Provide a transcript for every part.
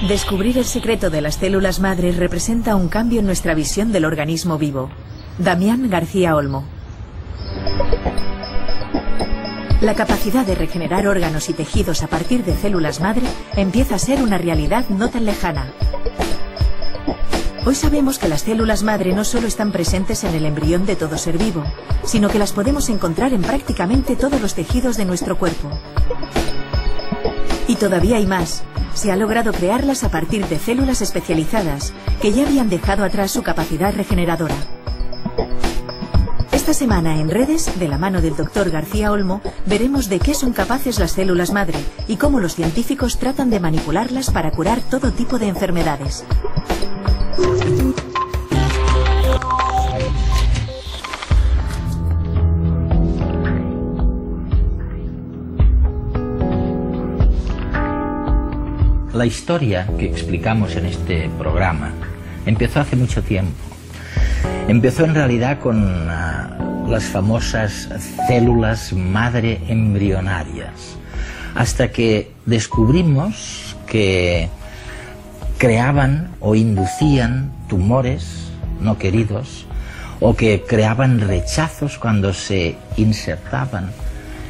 Descubrir el secreto de las células madre representa un cambio en nuestra visión del organismo vivo. Damián García Olmo. La capacidad de regenerar órganos y tejidos a partir de células madre empieza a ser una realidad no tan lejana. Hoy sabemos que las células madre no solo están presentes en el embrión de todo ser vivo, sino que las podemos encontrar en prácticamente todos los tejidos de nuestro cuerpo. Y todavía hay más. Se ha logrado crearlas a partir de células especializadas que ya habían dejado atrás su capacidad regeneradora. Esta semana en redes, de la mano del Dr. García Olmo, veremos de qué son capaces las células madre y cómo los científicos tratan de manipularlas para curar todo tipo de enfermedades. La historia que explicamos en este programa empezó hace mucho tiempo. Empezó en realidad con las famosas células madre embrionarias, hasta que descubrimos que creaban o inducían tumores no queridos o que creaban rechazos cuando se insertaban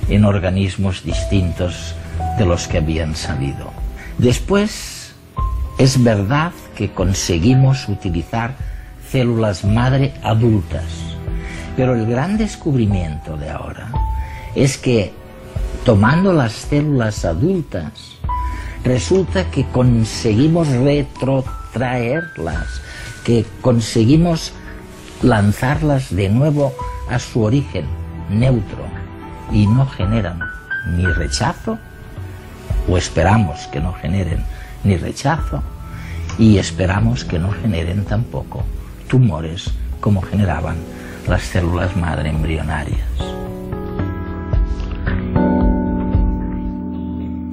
en organismos distintos de los que habían salido. Después, es verdad que conseguimos utilizar células madre adultas, pero el gran descubrimiento de ahora es que tomando las células adultas resulta que conseguimos retrotraerlas, que conseguimos lanzarlas de nuevo a su origen neutro y no generan ni rechazo, o esperamos que no generen ni rechazo, y esperamos que no generen tampoco tumores como generaban las células madre embrionarias.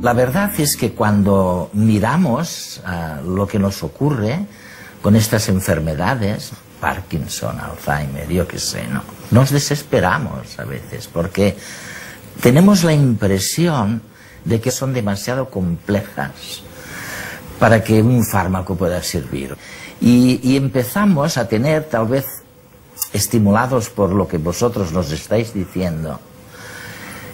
La verdad es que cuando miramos lo que nos ocurre con estas enfermedades, Parkinson, Alzheimer, yo qué sé, ¿no? Nos desesperamos a veces porque tenemos la impresión de que son demasiado complejas para que un fármaco pueda servir. Y empezamos a tener, tal vez estimulados por lo que vosotros nos estáis diciendo,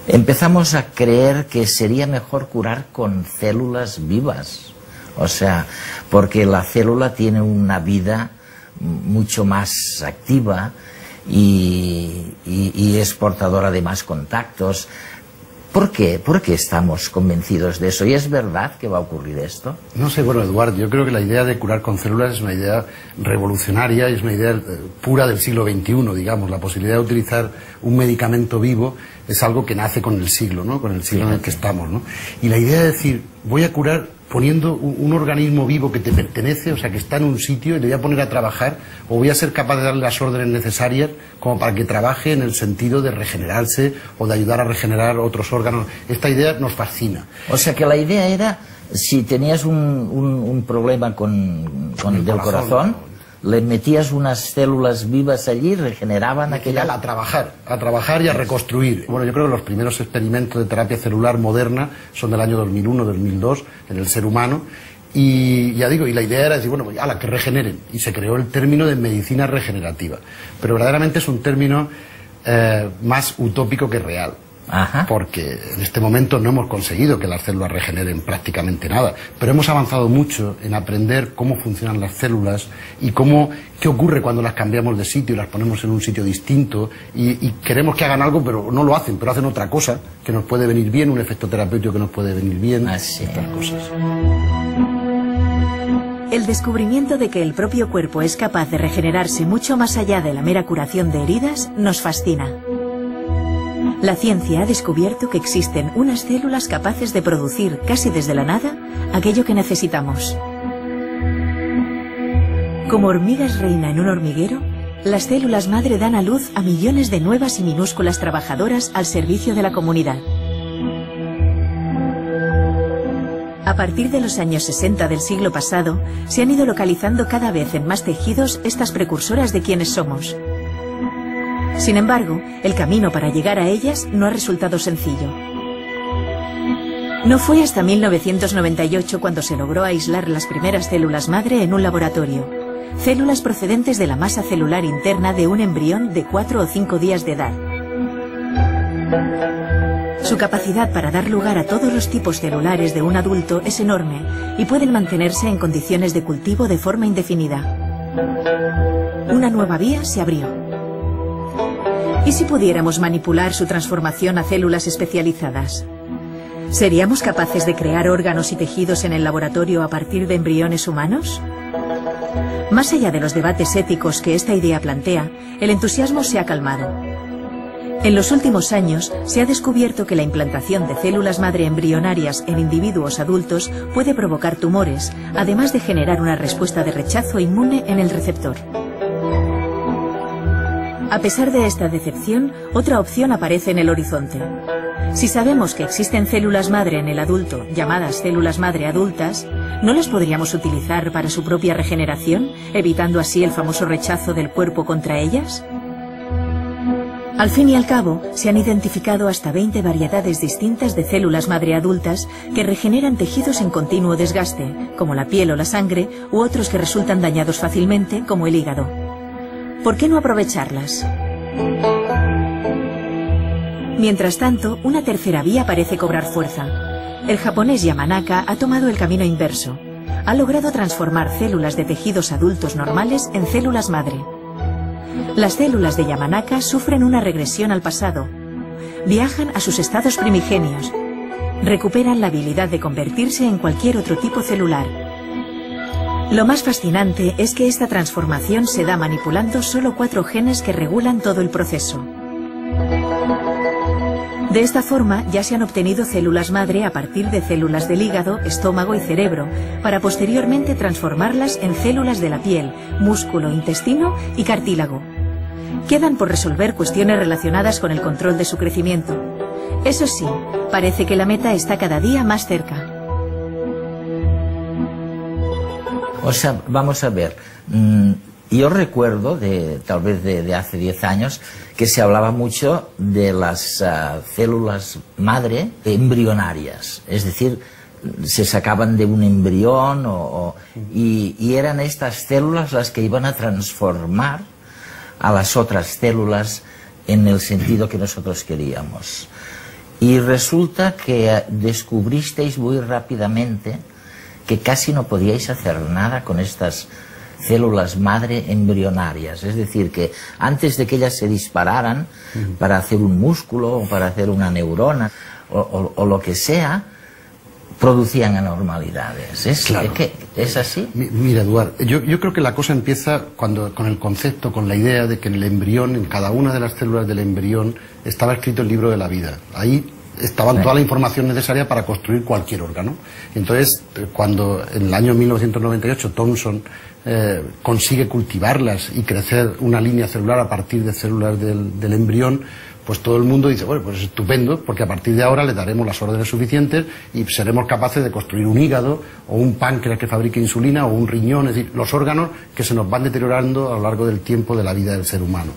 empezamos a creer que sería mejor curar con células vivas. O sea, porque la célula tiene una vida mucho más activa y es portadora de más contactos. ¿Por qué? ¿Por qué estamos convencidos de eso? ¿Y es verdad que va a ocurrir esto? No sé, bueno, Eduardo, yo creo que la idea de curar con células es una idea revolucionaria y es una idea pura del siglo XXI, digamos. La posibilidad de utilizar un medicamento vivo es algo que nace con el siglo, ¿no? Con el siglo en el que estamos, ¿no? Y la idea de decir, voy a curar poniendo un organismo vivo que te pertenece, o sea, que está en un sitio y le voy a poner a trabajar, o voy a ser capaz de darle las órdenes necesarias como para que trabaje en el sentido de regenerarse o de ayudar a regenerar otros órganos. Esta idea nos fascina. O sea, que la idea era, si tenías un problema con el corazón, le metías unas células vivas allí, regeneraban aquella... A trabajar y a reconstruir. Bueno, yo creo que los primeros experimentos de terapia celular moderna son del año 2001-2002 en el ser humano. Y ya digo, y la idea era decir, bueno, a la que regeneren. Y se creó el término de medicina regenerativa. Pero verdaderamente es un término más utópico que real. Ajá. Porque en este momento no hemos conseguido que las células regeneren prácticamente nada, pero hemos avanzado mucho en aprender cómo funcionan las células y qué ocurre cuando las cambiamos de sitio y las ponemos en un sitio distinto y queremos que hagan algo pero no lo hacen, pero hacen otra cosa que nos puede venir bien, un efecto terapéutico que nos puede venir bien, estas cosas. El descubrimiento de que el propio cuerpo es capaz de regenerarse mucho más allá de la mera curación de heridas nos fascina. La ciencia ha descubierto que existen unas células capaces de producir, casi desde la nada, aquello que necesitamos. Como hormigas reina en un hormiguero, las células madre dan a luz a millones de nuevas y minúsculas trabajadoras al servicio de la comunidad. A partir de los años 60 del siglo pasado, se han ido localizando cada vez en más tejidos estas precursoras de quienes somos. Sin embargo, el camino para llegar a ellas no ha resultado sencillo. No fue hasta 1998 cuando se logró aislar las primeras células madre en un laboratorio, células procedentes de la masa celular interna de un embrión de 4 o 5 días de edad. Su capacidad para dar lugar a todos los tipos celulares de un adulto es enorme y pueden mantenerse en condiciones de cultivo de forma indefinida. Una nueva vía se abrió. ¿Y si pudiéramos manipular su transformación a células especializadas? ¿Seríamos capaces de crear órganos y tejidos en el laboratorio a partir de embriones humanos? Más allá de los debates éticos que esta idea plantea, el entusiasmo se ha calmado. En los últimos años se ha descubierto que la implantación de células madre embrionarias en individuos adultos puede provocar tumores, además de generar una respuesta de rechazo inmune en el receptor. A pesar de esta decepción, otra opción aparece en el horizonte. Si sabemos que existen células madre en el adulto, llamadas células madre adultas, ¿no las podríamos utilizar para su propia regeneración, evitando así el famoso rechazo del cuerpo contra ellas? Al fin y al cabo, se han identificado hasta 20 variedades distintas de células madre adultas que regeneran tejidos en continuo desgaste, como la piel o la sangre, u otros que resultan dañados fácilmente, como el hígado. ¿Por qué no aprovecharlas? Mientras tanto, una tercera vía parece cobrar fuerza. El japonés Yamanaka ha tomado el camino inverso. Ha logrado transformar células de tejidos adultos normales en células madre. Las células de Yamanaka sufren una regresión al pasado. Viajan a sus estados primigenios. Recuperan la habilidad de convertirse en cualquier otro tipo celular. Lo más fascinante es que esta transformación se da manipulando solo 4 genes que regulan todo el proceso. De esta forma ya se han obtenido células madre a partir de células del hígado, estómago y cerebro, para posteriormente transformarlas en células de la piel, músculo, intestino y cartílago. Quedan por resolver cuestiones relacionadas con el control de su crecimiento. Eso sí, parece que la meta está cada día más cerca. O sea, vamos a ver. Yo recuerdo, tal vez de hace 10 años, que se hablaba mucho de las células madre embrionarias. Es decir, se sacaban de un embrión y eran estas células las que iban a transformar a las otras células en el sentido que nosotros queríamos. Y resulta que descubristeis muy rápidamente que casi no podíais hacer nada con estas células madre embrionarias, es decir, que antes de que ellas se dispararan para hacer un músculo o para hacer una neurona o lo que sea, producían anormalidades. ¿Es así? Mira, Eduard, yo creo que la cosa empieza con el concepto, con la idea de que en el embrión, en cada una de las células del embrión, estaba escrito el libro de la vida. Ahí estaban toda la información necesaria para construir cualquier órgano. Entonces, cuando en el año 1998 Thomson consigue cultivarlas y crecer una línea celular a partir de células del embrión, pues todo el mundo dice, bueno, pues es estupendo, porque a partir de ahora le daremos las órdenes suficientes y seremos capaces de construir un hígado o un páncreas que fabrique insulina o un riñón, es decir, los órganos que se nos van deteriorando a lo largo del tiempo de la vida del ser humano.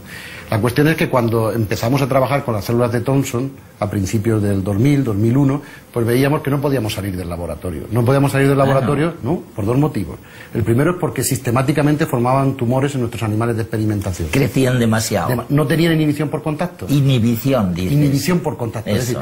La cuestión es que cuando empezamos a trabajar con las células de Thomson, a principios del 2000, 2001, pues veíamos que no podíamos salir del laboratorio. No podíamos salir del laboratorio, ¿no? Por 2 motivos. El primero es porque sistemáticamente formaban tumores en nuestros animales de experimentación. Crecían demasiado. No tenían inhibición por contacto. Inhibición, dices. Inhibición por contacto. Eso, es decir,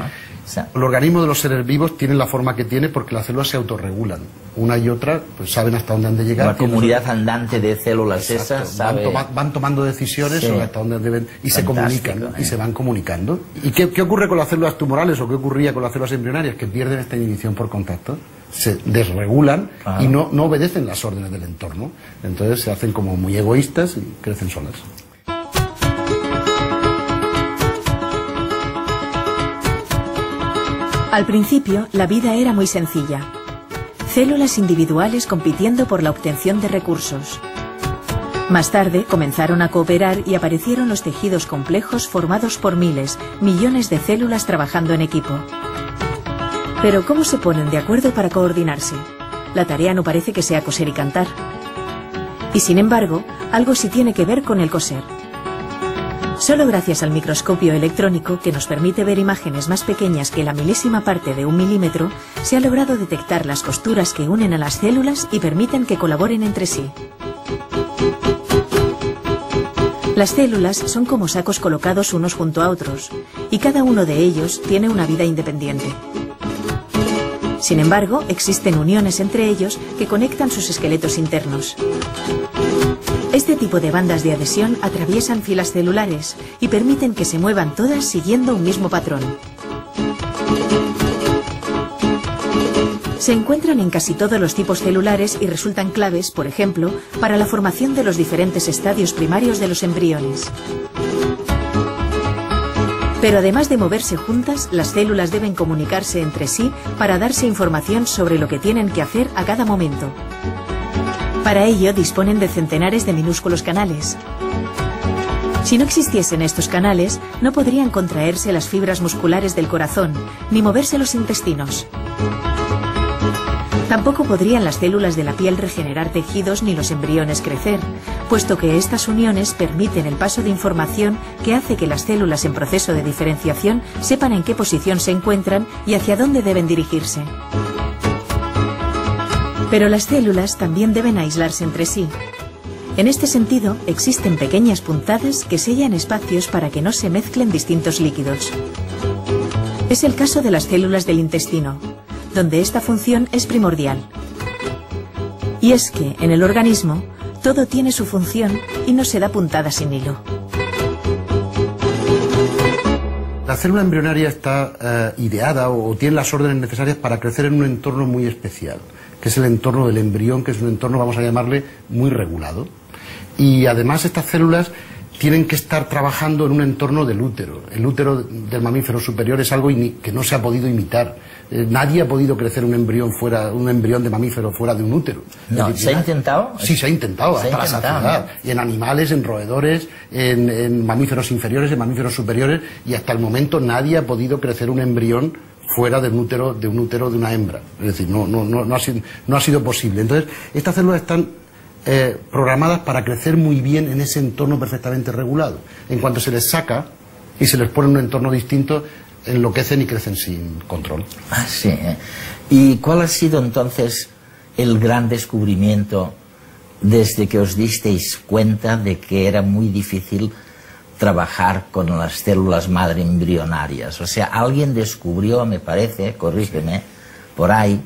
el organismo de los seres vivos tiene la forma que tiene porque las células se autorregulan. Una y otra pues saben hasta dónde han de llegar. La comunidad andante de células esas sabe... van tomando decisiones sobre hasta dónde deben y se comunican y se van comunicando. ¿Y qué ocurre con las células tumorales o qué ocurría con las células embrionarias? Que pierden esta inhibición por contacto, se desregulan y no obedecen las órdenes del entorno. Entonces se hacen como muy egoístas y crecen solas. Al principio, la vida era muy sencilla. Células individuales compitiendo por la obtención de recursos. Más tarde comenzaron a cooperar y aparecieron los tejidos complejos formados por miles, millones de células trabajando en equipo. Pero ¿cómo se ponen de acuerdo para coordinarse? La tarea no parece que sea coser y cantar. Y sin embargo, algo sí tiene que ver con el coser. Solo gracias al microscopio electrónico, que nos permite ver imágenes más pequeñas que la milésima parte de 1 milímetro, se ha logrado detectar las costuras que unen a las células y permiten que colaboren entre sí. Las células son como sacos colocados unos junto a otros, y cada uno de ellos tiene una vida independiente. Sin embargo, existen uniones entre ellos que conectan sus esqueletos internos. Este tipo de bandas de adhesión atraviesan filas celulares y permiten que se muevan todas siguiendo un mismo patrón. Se encuentran en casi todos los tipos celulares y resultan claves, por ejemplo, para la formación de los diferentes estadios primarios de los embriones. Pero además de moverse juntas, las células deben comunicarse entre sí para darse información sobre lo que tienen que hacer a cada momento. Para ello disponen de centenares de minúsculos canales. Si no existiesen estos canales, no podrían contraerse las fibras musculares del corazón, ni moverse los intestinos. Tampoco podrían las células de la piel regenerar tejidos ni los embriones crecer, puesto que estas uniones permiten el paso de información que hace que las células en proceso de diferenciación sepan en qué posición se encuentran y hacia dónde deben dirigirse. Pero las células también deben aislarse entre sí. En este sentido, existen pequeñas puntadas que sellan espacios para que no se mezclen distintos líquidos. Es el caso de las células del intestino, donde esta función es primordial. Y es que, en el organismo, todo tiene su función y no se da puntada sin hilo. La célula embrionaria está ideada o tiene las órdenes necesarias para crecer en un entorno muy especial, que es el entorno del embrión, que es un entorno, vamos a llamarle, muy regulado. Y además estas células tienen que estar trabajando en un entorno del útero. El útero del mamífero superior es algo que no se ha podido imitar. Nadie ha podido crecer un embrión de mamífero fuera de un útero. No, ¿se ha intentado? Sí, se ha intentado, hasta la saciedad. ¿No? Y en animales, en roedores, en mamíferos inferiores, en mamíferos superiores, y hasta el momento nadie ha podido crecer un embrión fuera de un útero de una hembra. Es decir, no ha sido posible. Entonces, estas células están programadas para crecer muy bien en ese entorno perfectamente regulado. En cuanto se les saca y se les pone en un entorno distinto, enloquecen y crecen sin control. Ah, sí. ¿Y cuál ha sido entonces el gran descubrimiento desde que os disteis cuenta de que era muy difícil trabajar con las células madre embrionarias? O sea, alguien descubrió, me parece, corrígeme, por ahí,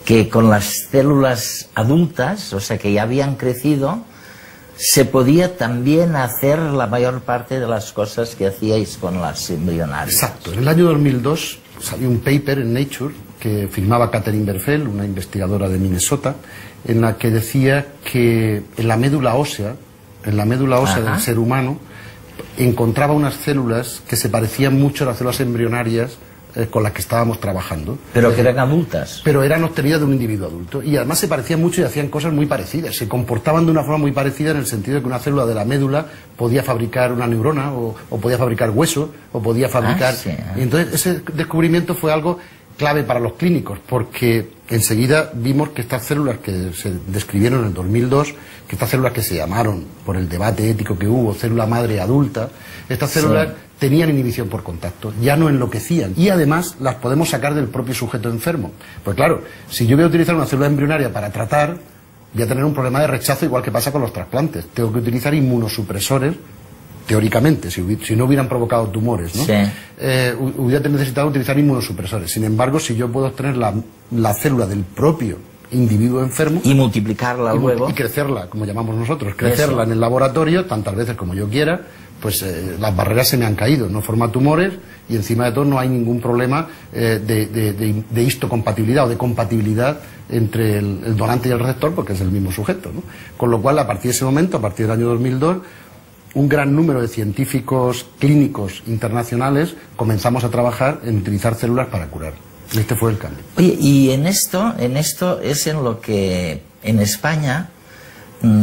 que con las células adultas, o sea, que ya habían crecido, se podía también hacer la mayor parte de las cosas que hacíais con las embrionarias. Exacto. En el año 2002 salió un paper en Nature que firmaba Catherine Berfel, una investigadora de Minnesota, en la que decía que en la médula ósea del ser humano, encontraba unas células que se parecían mucho a las células embrionarias con las que estábamos trabajando. Pero que eran adultas. Pero eran obtenidas de un individuo adulto. Y además se parecían mucho y hacían cosas muy parecidas. Se comportaban de una forma muy parecida en el sentido de que una célula de la médula podía fabricar una neurona, o podía fabricar hueso, o podía fabricar... Sí. Y entonces ese descubrimiento fue algo clave para los clínicos, porque enseguida vimos que estas células que se describieron en el 2002, que estas células que se llamaron, por el debate ético que hubo, célula madre adulta, estas células tenían inhibición por contacto, ya no enloquecían, y además las podemos sacar del propio sujeto enfermo. Pues claro, si yo voy a utilizar una célula embrionaria para tratar, voy a tener un problema de rechazo igual que pasa con los trasplantes. Tengo que utilizar inmunosupresores, teóricamente, si no hubieran provocado tumores, ¿no? Sí. Hubiera necesitado utilizar inmunosupresores. Sin embargo, si yo puedo obtener la célula del propio individuo enfermo y multiplicarla luego y crecerla, como llamamos nosotros, crecerla en el laboratorio tantas veces como yo quiera, pues las barreras se me han caído, no forma tumores y encima de todo no hay ningún problema de histocompatibilidad o de compatibilidad entre el donante y el receptor, porque es el mismo sujeto, ¿no? Con lo cual, a partir de ese momento, a partir del año 2002, un gran número de científicos clínicos internacionales comenzamos a trabajar en utilizar células para curar. Y este fue el cambio. Oye, y en esto es en lo que en España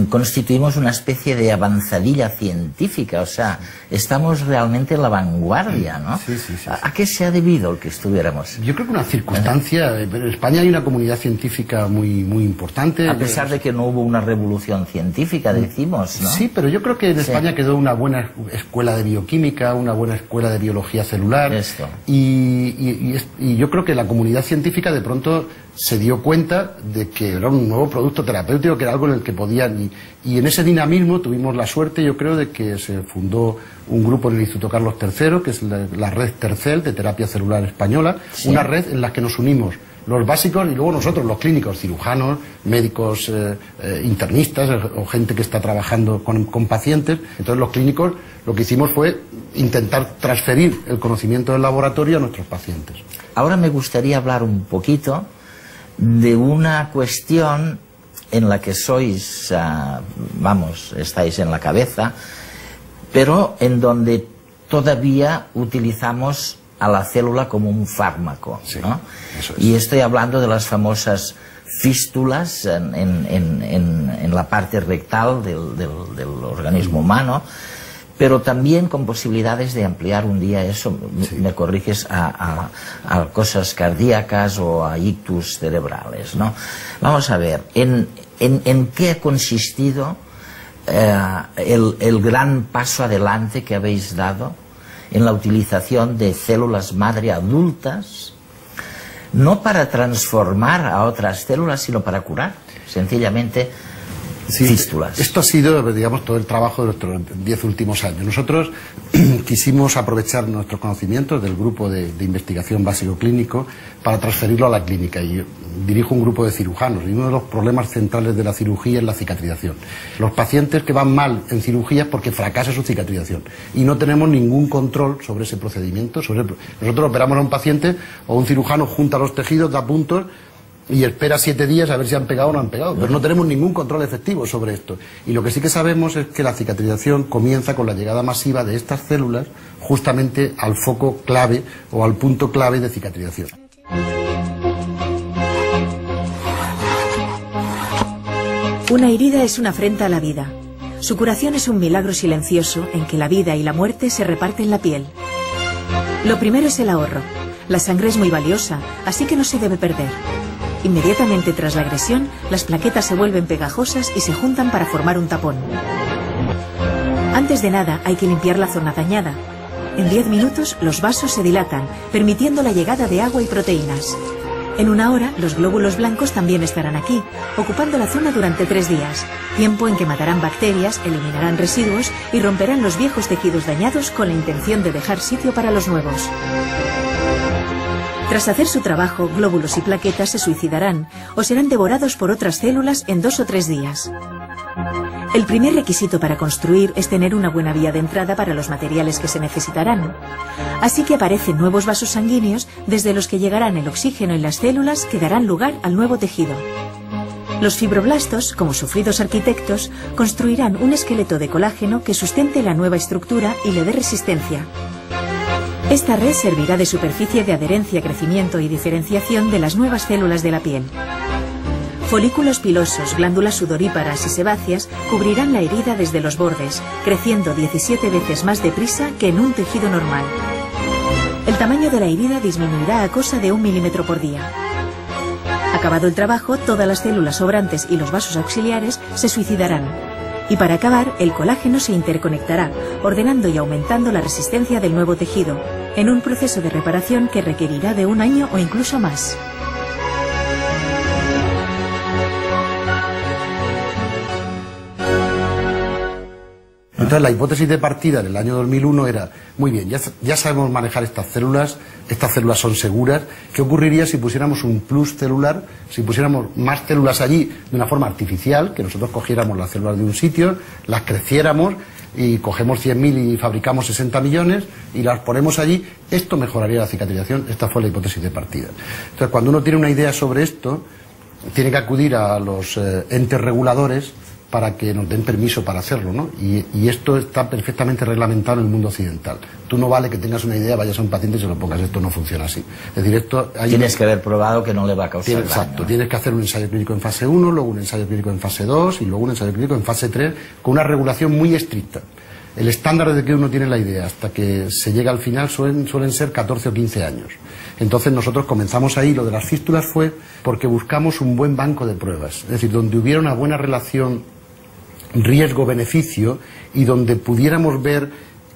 constituimos una especie de avanzadilla científica, o sea, estamos realmente en la vanguardia, ¿no? Sí, sí, sí. ¿A qué se ha debido el que estuviéramos? Yo creo que una circunstancia, en España hay una comunidad científica muy importante. A pesar de que no hubo una revolución científica, decimos, ¿no? Sí, pero yo creo que en España quedó una buena escuela de bioquímica, una buena escuela de biología celular. Esto. Y yo creo que la comunidad científica de pronto se dio cuenta de que era un nuevo producto terapéutico, que era algo en el que podían... Y en ese dinamismo tuvimos la suerte, yo creo, de que se fundó un grupo en el Instituto Carlos III, que es la red Tercel de terapia celular española, sí. Una red en la que nos unimos los básicos y luego nosotros, los clínicos, cirujanos, médicos, internistas o gente que está trabajando con pacientes. Entonces los clínicos lo que hicimos fue intentar transferir el conocimiento del laboratorio a nuestros pacientes. Ahora me gustaría hablar un poquito de una cuestión en la que sois, estáis en la cabeza, pero en donde todavía utilizamos a la célula como un fármaco, sí, ¿no? Eso es. Y estoy hablando de las famosas fístulas en la parte rectal del organismo humano, pero también con posibilidades de ampliar un día eso, sí. Me corriges, a cosas cardíacas o a ictus cerebrales, ¿no? Vamos a ver, ¿en qué ha consistido el gran paso adelante que habéis dado en la utilización de células madre adultas, no para transformar a otras células, sino para curar, sencillamente, fístulas? Esto ha sido, digamos, todo el trabajo de nuestros 10 últimos años. Nosotros quisimos aprovechar nuestros conocimientos del grupo de investigación básico clínico para transferirlo a la clínica. Y yo dirijo un grupo de cirujanos y uno de los problemas centrales de la cirugía es la cicatrización. Los pacientes que van mal en cirugía es porque fracasa su cicatrización y no tenemos ningún control sobre ese procedimiento. Nosotros operamos a un paciente o un cirujano junta los tejidos, da puntos y espera 7 días a ver si han pegado o no han pegado, pero no tenemos ningún control efectivo sobre esto. Y lo que sí que sabemos es que la cicatrización comienza con la llegada masiva de estas células justamente al foco clave o al punto clave de cicatrización. Una herida es una afrenta a la vida. Su curación es un milagro silencioso en que la vida y la muerte se reparten la piel. Lo primero es el ahorro. La sangre es muy valiosa, así que no se debe perder. Inmediatamente tras la agresión, las plaquetas se vuelven pegajosas y se juntan para formar un tapón. Antes de nada, hay que limpiar la zona dañada. En 10 minutos, los vasos se dilatan, permitiendo la llegada de agua y proteínas. En 1 hora, los glóbulos blancos también estarán aquí, ocupando la zona durante 3 días, tiempo en que matarán bacterias, eliminarán residuos y romperán los viejos tejidos dañados con la intención de dejar sitio para los nuevos. Tras hacer su trabajo, glóbulos y plaquetas se suicidarán o serán devorados por otras células en 2 o 3 días. El primer requisito para construir es tener una buena vía de entrada para los materiales que se necesitarán. Así que aparecen nuevos vasos sanguíneos desde los que llegarán el oxígeno y las células que darán lugar al nuevo tejido. Los fibroblastos, como sufridos arquitectos, construirán un esqueleto de colágeno que sustente la nueva estructura y le dé resistencia. Esta red servirá de superficie de adherencia, crecimiento y diferenciación de las nuevas células de la piel. Folículos pilosos, glándulas sudoríparas y sebáceas cubrirán la herida desde los bordes, creciendo 17 veces más deprisa que en un tejido normal. El tamaño de la herida disminuirá a cosa de 1 milímetro por día. Acabado el trabajo, todas las células sobrantes y los vasos auxiliares se suicidarán. Y para acabar, el colágeno se interconectará, ordenando y aumentando la resistencia del nuevo tejido, en un proceso de reparación que requerirá de 1 año o incluso más. Entonces la hipótesis de partida del año 2001 era, muy bien, ya sabemos manejar estas células son seguras. ¿Qué ocurriría si pusiéramos un plus celular, si pusiéramos más células allí de una forma artificial, que nosotros cogiéramos las células de un sitio, las creciéramos y cogemos 100.000 y fabricamos 60 millones y las ponemos allí? Esto mejoraría la cicatrización. Esta fue la hipótesis de partida. Entonces cuando uno tiene una idea sobre esto, tiene que acudir a los entes reguladores para que nos den permiso para hacerlo, ¿no? Y esto está perfectamente reglamentado en el mundo occidental. Tú no vale que tengas una idea, vayas a un paciente y se lo pongas. Esto no funciona así. Es decir, esto... Tienes que haber probado que no le va a causar daño. Exacto. Tienes que hacer un ensayo clínico en fase 1, luego un ensayo clínico en fase 2 y luego un ensayo clínico en fase 3 con una regulación muy estricta. El estándar de que uno tiene la idea hasta que se llega al final suelen ser 14 o 15 años. Entonces nosotros comenzamos ahí. Lo de las fístulas fue porque buscamos un buen banco de pruebas. Es decir, donde hubiera una buena relación riesgo-beneficio y donde pudiéramos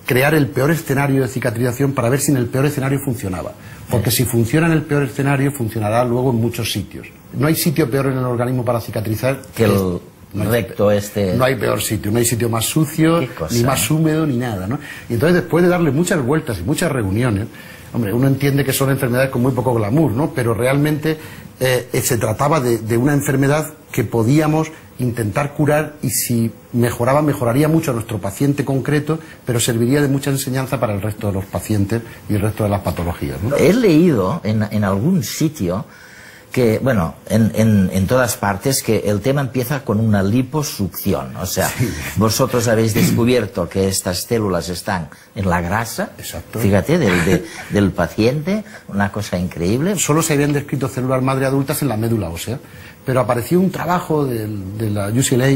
crear el peor escenario de cicatrización para ver si en el peor escenario funcionaba. Porque si funciona en el peor escenario, funcionará luego en muchos sitios. No hay sitio peor en el organismo para cicatrizar que el recto este. No hay peor sitio, no hay sitio más sucio, ni más húmedo, ni nada, ¿no? Y entonces, después de darle muchas vueltas y muchas reuniones, hombre, uno entiende que son enfermedades con muy poco glamour, ¿no? Pero realmente se trataba de una enfermedad que podíamos intentar curar, y si mejoraba, mejoraría mucho a nuestro paciente concreto, pero serviría de mucha enseñanza para el resto de los pacientes y el resto de las patologías, ¿no? He leído en algún sitio que, bueno, en todas partes, que el tema empieza con una liposucción. O sea, sí, vosotros habéis descubierto que estas células están en la grasa. Exacto. Fíjate, del paciente, una cosa increíble. Solo se habían descrito células madre adultas en la médula ósea, pero apareció un trabajo de la UCLA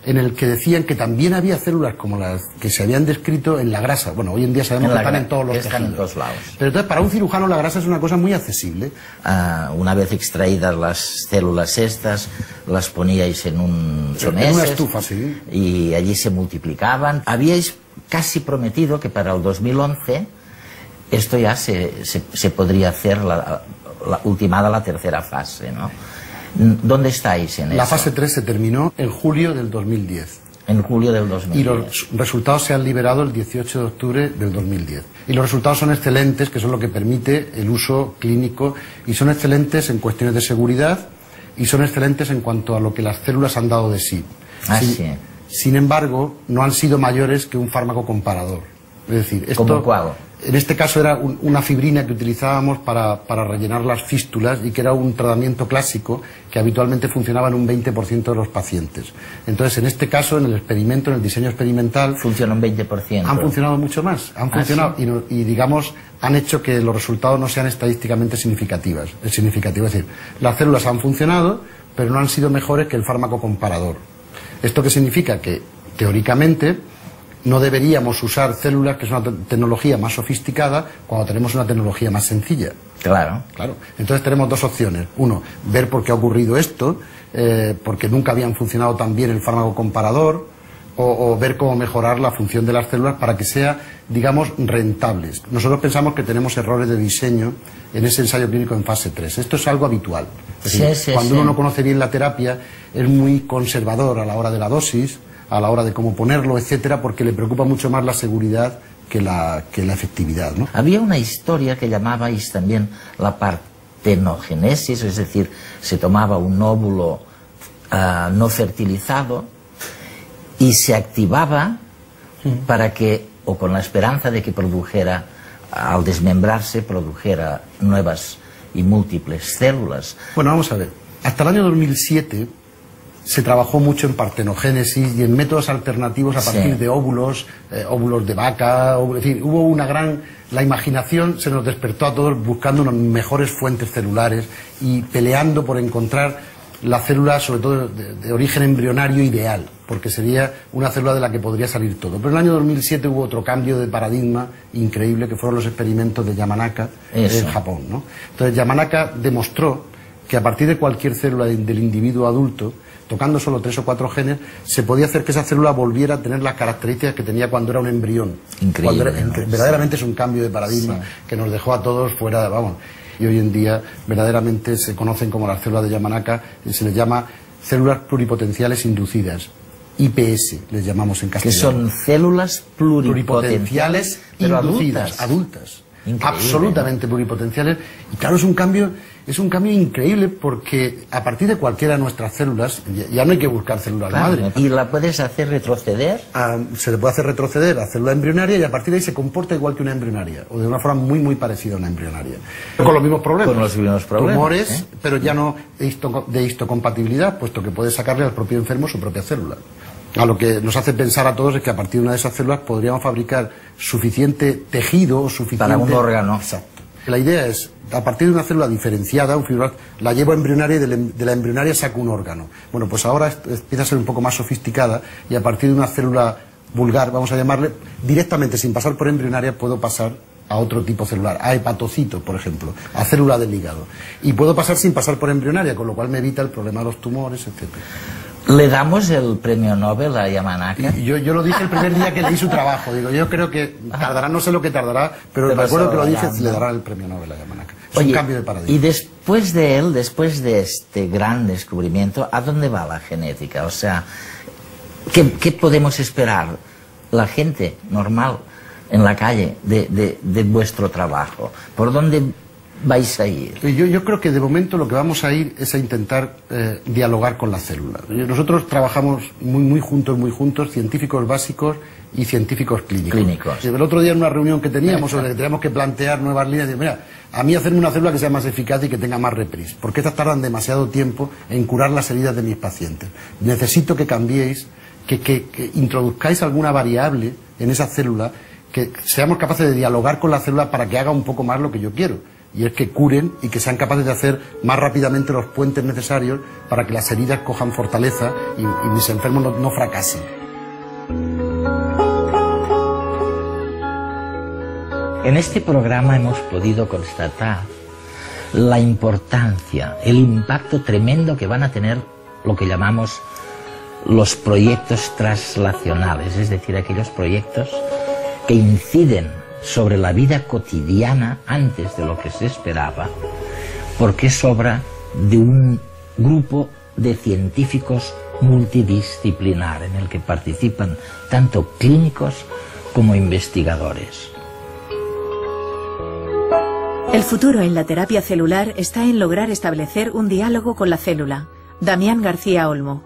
en el que decían que también había células como las que se habían descrito en la grasa. Bueno, hoy en día sabemos que están en todos los tejidos. Están en todos lados. Pero entonces, para un cirujano la grasa es una cosa muy accesible. Una vez extraídas las células estas, las poníais en un someses. En una estufa, sí. Y allí se multiplicaban. Habíais casi prometido que para el 2011 esto ya se podría hacer ultimada la tercera fase, ¿no? ¿Dónde estáis en eso? La fase 3 se terminó en julio del 2010. En julio del 2010. Y los resultados se han liberado el 18 de octubre del 2010. Y los resultados son excelentes, que son lo que permite el uso clínico, y son excelentes en cuestiones de seguridad, y son excelentes en cuanto a lo que las células han dado de sí. Sin embargo, no han sido mayores que un fármaco comparador. Es decir, esto, ¿cómo cuál? En este caso era una fibrina que utilizábamos para rellenar las fístulas, y que era un tratamiento clásico que habitualmente funcionaba en un 20% de los pacientes. Entonces, en este caso, en el experimento, en el diseño experimental... Funciona un 20%. Han funcionado mucho más. Han funcionado, ¿sí? y digamos, han hecho que los resultados no sean estadísticamente significativos. Es decir, las células han funcionado, pero no han sido mejores que el fármaco comparador. ¿Esto qué significa? Que, teóricamente, no deberíamos usar células, que es una tecnología más sofisticada, cuando tenemos una tecnología más sencilla. Claro. Entonces tenemos dos opciones. Uno, ver por qué ha ocurrido esto, porque nunca habían funcionado tan bien el fármaco comparador, o ver cómo mejorar la función de las células para que sea, digamos, rentables. Nosotros pensamos que tenemos errores de diseño en ese ensayo clínico en fase 3. Esto es algo habitual. Es decir, cuando uno no conoce bien la terapia, es muy conservador a la hora de la dosis, a la hora de cómo ponerlo, etcétera, porque le preocupa mucho más la seguridad que la efectividad, ¿no? Había una historia que llamabais también la partenogénesis, es decir, se tomaba un óvulo no fertilizado y se activaba para que, o con la esperanza de que produjera, al desmembrarse, produjera nuevas y múltiples células. Bueno, vamos a ver. Hasta el año 2007... se trabajó mucho en partenogénesis y en métodos alternativos a partir de óvulos, óvulos de vaca, es decir, hubo una gran... La imaginación se nos despertó a todos buscando unas mejores fuentes celulares y peleando por encontrar la célula, sobre todo de origen embrionario ideal, porque sería una célula de la que podría salir todo. Pero en el año 2007 hubo otro cambio de paradigma increíble, que fueron los experimentos de Yamanaka en Japón, ¿no? Entonces Yamanaka demostró que a partir de cualquier célula del individuo adulto, tocando solo 3 o 4 genes, se podía hacer que esa célula volviera a tener las características que tenía cuando era un embrión. Increíble. Verdaderamente es un cambio de paradigma que nos dejó a todos fuera de... Vamos, y hoy en día verdaderamente se conocen como las células de Yamanaka, se les llama células pluripotenciales inducidas. IPS les llamamos en castellano. Que son células pluripotenciales inducidas, adultas. absolutamente pluripotenciales. Y claro, es un cambio increíble, porque a partir de cualquiera de nuestras células, ya no hay que buscar células madre. ¿Y la puedes hacer retroceder? Se le puede hacer retroceder a célula embrionaria, y a partir de ahí se comporta igual que una embrionaria, o de una forma muy parecida a una embrionaria. Con los mismos problemas. Con los mismos problemas. Tumores, pero ya no de histocompatibilidad, puesto que puede sacarle al propio enfermo su propia célula. A lo que nos hace pensar a todos es que a partir de una de esas células podríamos fabricar suficiente tejido o suficiente... Para un órgano. Exacto. La idea es, a partir de una célula diferenciada, un fibroblasto, la llevo a embrionaria, y de la embrionaria saco un órgano. Bueno, pues ahora empieza a ser un poco más sofisticada, y a partir de una célula vulgar, vamos a llamarle, directamente, sin pasar por embrionaria, puedo pasar a otro tipo celular, a hepatocito, por ejemplo, a célula del hígado. Y puedo pasar sin pasar por embrionaria, con lo cual me evita el problema de los tumores, etcétera. ¿Le damos el premio Nobel a Yamanaka? Yo lo dije el primer día que leí su trabajo. Digo, yo creo que tardará, no sé lo que tardará, pero me acuerdo que lo dije, le dará el premio Nobel a Yamanaka. Es un cambio de paradigma. Y después de él, después de este gran descubrimiento, ¿a dónde va la genética? O sea, ¿qué podemos esperar la gente normal en la calle de vuestro trabajo? ¿Por dónde vais a ir? Yo creo que de momento lo que vamos a ir es a intentar dialogar con la célula. Nosotros trabajamos muy juntos, científicos básicos y científicos clínicos. El otro día en una reunión que teníamos, sobre que teníamos que plantear nuevas líneas, digo, mira, a mí hacerme una célula que sea más eficaz y que tenga más reprise, porque estas tardan demasiado tiempo en curar las heridas de mis pacientes. Necesito que cambiéis, que introduzcáis alguna variable en esa célula, que seamos capaces de dialogar con la célula para que haga un poco más lo que yo quiero. Y es que curen y que sean capaces de hacer más rápidamente los puentes necesarios para que las heridas cojan fortaleza y mis enfermos no fracasen. En este programa hemos podido constatar la importancia, el impacto tremendo que van a tener lo que llamamos los proyectos translacionales, es decir, aquellos proyectos que inciden sobre la vida cotidiana antes de lo que se esperaba, porque es obra de un grupo de científicos multidisciplinar en el que participan tanto clínicos como investigadores. El futuro en la terapia celular está en lograr establecer un diálogo con la célula. Damián García Olmo.